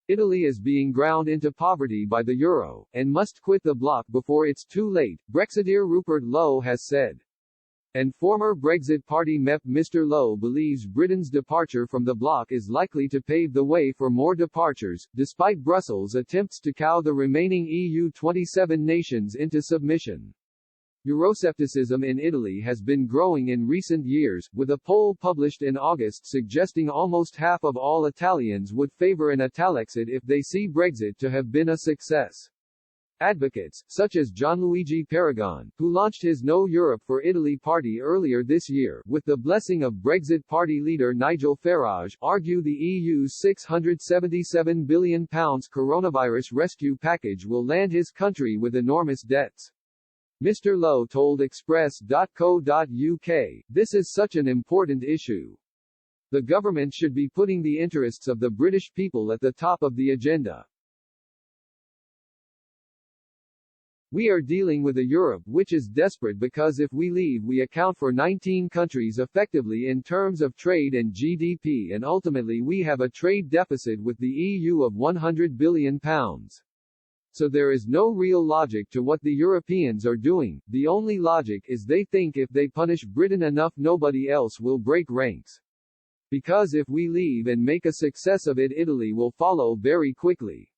Italy is being ground into poverty by the euro, and must quit the bloc before it's too late, Brexiteer Rupert Lowe has said. And former Brexit Party MEP Mr. Lowe believes Britain's departure from the bloc is likely to pave the way for more departures, despite Brussels' attempts to cow the remaining EU 27 nations into submission. Euroscepticism in Italy has been growing in recent years, with a poll published in August suggesting almost half of all Italians would favor an Italexit if they see Brexit to have been a success. Advocates, such as Gianluigi Paragon, who launched his No Europe for Italy party earlier this year, with the blessing of Brexit party leader Nigel Farage, argue the EU's £677 billion coronavirus rescue package will land his country with enormous debts. Mr. Lowe told Express.co.uk, "This is such an important issue. The government should be putting the interests of the British people at the top of the agenda. We are dealing with a Europe which is desperate because if we leave we account for 19 countries effectively in terms of trade and GDP, and ultimately we have a trade deficit with the EU of £100 billion. So there is no real logic to what the Europeans are doing. The only logic is they think if they punish Britain enough nobody else will break ranks. Because if we leave and make a success of it, Italy will follow very quickly.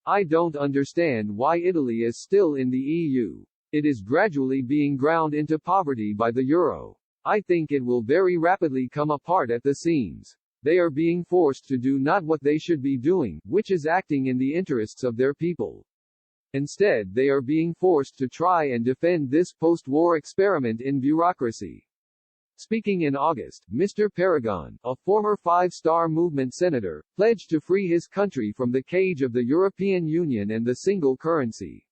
I don't understand why Italy is still in the EU. It is gradually being ground into poverty by the euro. I think it will very rapidly come apart at the seams. They are being forced to do not what they should be doing, which is acting in the interests of their people. Instead, they are being forced to try and defend this post-war experiment in bureaucracy." Speaking in August, Mr. Paragon, a former Five-Star Movement senator, pledged to free his country from the cage of the European Union and the single currency.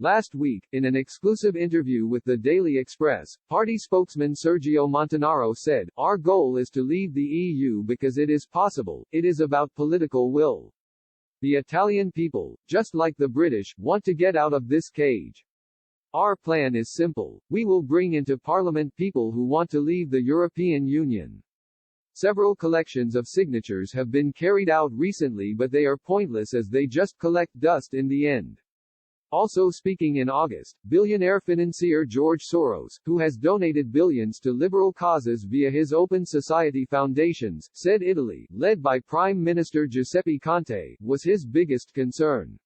Last week, in an exclusive interview with the Daily Express, party spokesman Sergio Montanaro said, "Our goal is to leave the EU because it is possible, it is about political will. The Italian people, just like the British, want to get out of this cage. Our plan is simple. We will bring into Parliament people who want to leave the European Union." Several collections of signatures have been carried out recently, but they are pointless as they just collect dust in the end. Also speaking in August, billionaire financier George Soros, who has donated billions to liberal causes via his Open Society foundations, said Italy, led by Prime Minister Giuseppe Conte, was his biggest concern.